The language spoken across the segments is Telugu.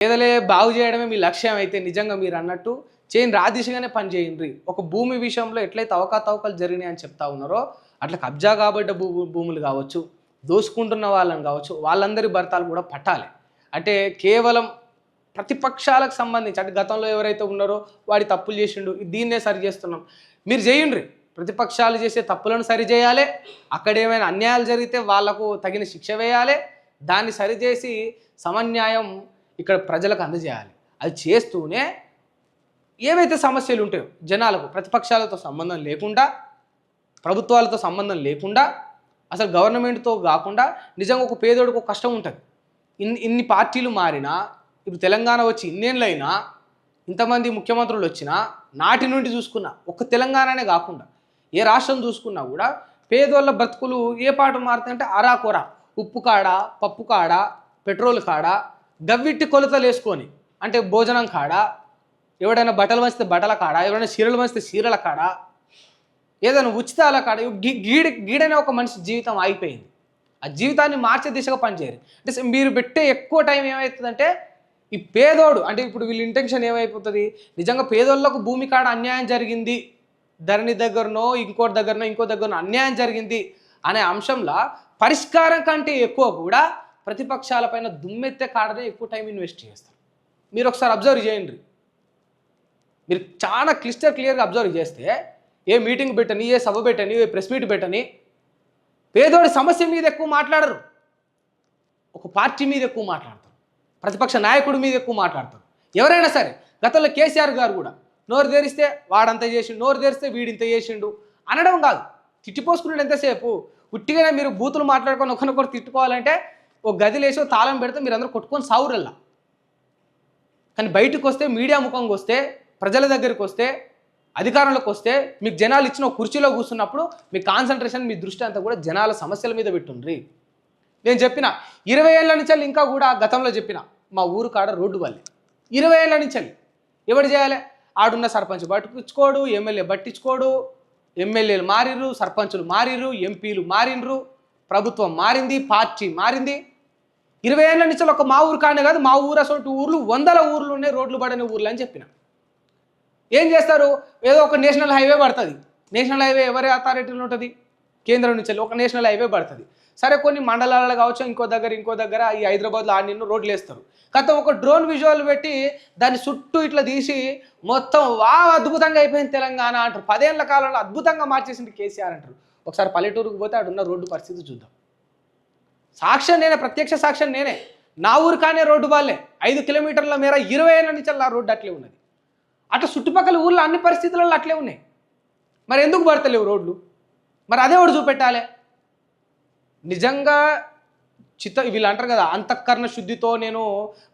పేదలే బాగు చేయడమే మీ లక్ష్యం అయితే నిజంగా మీరు అన్నట్టు చేయండి, ఆ దిశగానే పని చేయండి. ఒక భూమి విషయంలో ఎట్లయితే అవకతవకలు జరిగినాయి అని చెప్తా ఉన్నారో అట్లా కబ్జా కాబడ్డ భూములు కావచ్చు, దోసుకుంటున్న వాళ్ళని కావచ్చు, వాళ్ళందరి భర్తాలు కూడా పట్టాలి. అంటే కేవలం ప్రతిపక్షాలకు సంబంధించి అంటే గతంలో ఎవరైతే ఉన్నారో వాడి తప్పులు చేసిండు, దీన్నే సరి చేస్తున్నాం మీరు చేయండి. ప్రతిపక్షాలు చేసే తప్పులను సరిచేయాలి, అక్కడ ఏమైనా అన్యాయాలు జరిగితే వాళ్లకు తగిన శిక్ష వేయాలి, దాన్ని సరిచేసి సమన్యాయం ఇక్కడ ప్రజలకు అందజేయాలి. అది చేస్తూనే ఏవైతే సమస్యలు ఉంటాయో జనాలకు ప్రతిపక్షాలతో సంబంధం లేకుండా, ప్రభుత్వాలతో సంబంధం లేకుండా, అసలు గవర్నమెంట్తో కాకుండా నిజంగా ఒక పేదోడికి ఒక కష్టం ఉంటుంది. ఇన్ని పార్టీలు మారినా, ఇప్పుడు తెలంగాణ వచ్చి ఇన్నేళ్ళైనా, ఇంతమంది ముఖ్యమంత్రులు వచ్చినా, నాటి నుండి చూసుకున్నా ఒక్క తెలంగాణనే కాకుండా ఏ రాష్ట్రం చూసుకున్నా కూడా పేదోళ్ళ బ్రతుకులు ఏ పాట మారుతాయంటే అరాకొర, ఉప్పు కాడ, పప్పు కాడ, పెట్రోల్ కాడ, గవ్విట్టి కొలతలు వేసుకొని, అంటే భోజనం కాడ, ఎవడైనా బట్టలు వంచితే బట్టల కాడ, ఎవరైనా చీరలు వంచితే చీరల కాడ, ఏదైనా ఉచితాల కాడ గీడనే ఒక మనిషి జీవితం ఆగిపోయింది. ఆ జీవితాన్ని మార్చే దిశగా పనిచేయరు. అంటే మీరు పెట్టే ఎక్కువ టైం ఏమవుతుందంటే ఈ పేదోడు అంటే ఇప్పుడు వీళ్ళ ఇంటెన్షన్ ఏమైపోతుంది, నిజంగా పేదోళ్ళకు భూమి కాడ అన్యాయం జరిగింది, ధరణి దగ్గరనో ఇంకో దగ్గరనో అన్యాయం జరిగింది అనే అంశంలో పరిష్కారం కంటే ఎక్కువ కూడా ప్రతిపక్షాలపైన దుమ్మెత్తే కాడనే ఎక్కువ టైం ఇన్వెస్ట్ చేస్తారు. మీరు ఒకసారి అబ్జర్వ్ చేయండి. మీరు చాలా క్లియర్గా అబ్జర్వ్ చేస్తే ఏ మీటింగ్ పెట్టని, ఏ సభ పెట్టని, ఏ ప్రెస్ మీట్ పెట్టని పేదోడి సమస్య మీద ఎక్కువ మాట్లాడరు, ఒక పార్టీ మీద ఎక్కువ మాట్లాడతారు, ప్రతిపక్ష నాయకుడి మీద ఎక్కువ మాట్లాడతారు. ఎవరైనా సరే గతంలో కేసీఆర్ గారు కూడా నోరు తెరిస్తే వాడంత చేసిండు, నోరు తెరిస్తే వీడింత చేసిండు అనడం కాదు, తిట్టిపోసుకున్నాడు ఎంతసేపు. ఉట్టిగానే మీరు బూతులు మాట్లాడుకొని ఒకరినొకరు తిట్టుకోవాలంటే ఒక గదిలేసో తాళం పెడితే మీరు అందరూ కొట్టుకొని సావురల్లా. కానీ బయటకు వస్తే, మీడియా ముఖంగా వస్తే, ప్రజల దగ్గరికి వస్తే, అధికారంలోకి వస్తే, మీకు జనాలు ఇచ్చిన కుర్చీలో కూర్చున్నప్పుడు మీ కాన్సన్ట్రేషన్, మీ దృష్టి అంతా కూడా జనాల సమస్యల మీద పెట్టుండ్రి. నేను చెప్పిన 20 ఏళ్ళ నుంచి ఇంకా కూడా గతంలో చెప్పిన మా ఊరు కాడ రోడ్డు వల్లే 20 ఏళ్ళ నుంచి ఎవడు చేయాలి, ఆడున్న సర్పంచ్ పట్టించుకోడు, ఎమ్మెల్యే పట్టించుకోడు, ఎమ్మెల్యేలు మారిర్రు, సర్పంచులు మారిర్రు, ఎంపీలు మారినరు, ప్రభుత్వం మారింది, పార్టీ మారింది. 20 ఏళ్ళ నుంచి ఒక మా ఊరు కానే కాదు, మా ఊరు అసలు ఊర్లు 100 ఊర్లు ఉన్నాయి రోడ్లు పడని ఊర్లు అని చెప్పిన. ఏం చేస్తారు, ఏదో ఒక నేషనల్ హైవే పడుతుంది. నేషనల్ హైవే ఎవరి అథారిటీలో ఉంటుంది, కేంద్రం నుంచి ఒక నేషనల్ హైవే పడుతుంది. సరే కొన్ని మండలాలు కావచ్చు, ఇంకో దగ్గర ఈ హైదరాబాద్లో నిన్ను రోడ్లు వేస్తారు. గతం ఒక డ్రోన్ విజువల్ పెట్టి దాన్ని చుట్టూ ఇట్లా తీసి మొత్తం అద్భుతంగా అయిపోయింది తెలంగాణ అంటారు. 10 ఏళ్ల కాలంలో అద్భుతంగా మార్చేసింది కేసీఆర్ అంటారు. ఒకసారి పల్లెటూరుకు పోతే ఆడున్న రోడ్డు పరిస్థితి చూద్దాం. సాక్ష్యం నేనే, ప్రత్యక్ష సాక్ష్యం నేనే. నా ఊరు కానీ రోడ్డు వాళ్ళే 5 కిలోమీటర్ల మేర 20 ఏళ్ళ నుంచి ఆ రోడ్డు అట్లే ఉన్నది. అట్లా చుట్టుపక్కల ఊళ్ళో అన్ని పరిస్థితులలో అట్లే ఉన్నాయి. మరి ఎందుకు పడతలేవు రోడ్లు? మరి అదే ఒకటి చూపెట్టాలి. నిజంగా వీళ్ళు అంటారు కదా, అంతఃకరణ శుద్ధితో నేను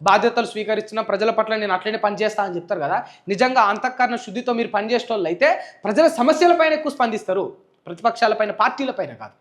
బాధ్యతలు స్వీకరించిన ప్రజల పట్ల నేను అట్లనే పనిచేస్తా అని చెప్తారు కదా. నిజంగా అంతఃకరణ శుద్ధితో మీరు పనిచేసే వాళ్ళు అయితే ప్రజల సమస్యలపైన ఎక్కువ స్పందిస్తారు, ప్రతిపక్షాలపైన, పార్టీలపైన కాదు.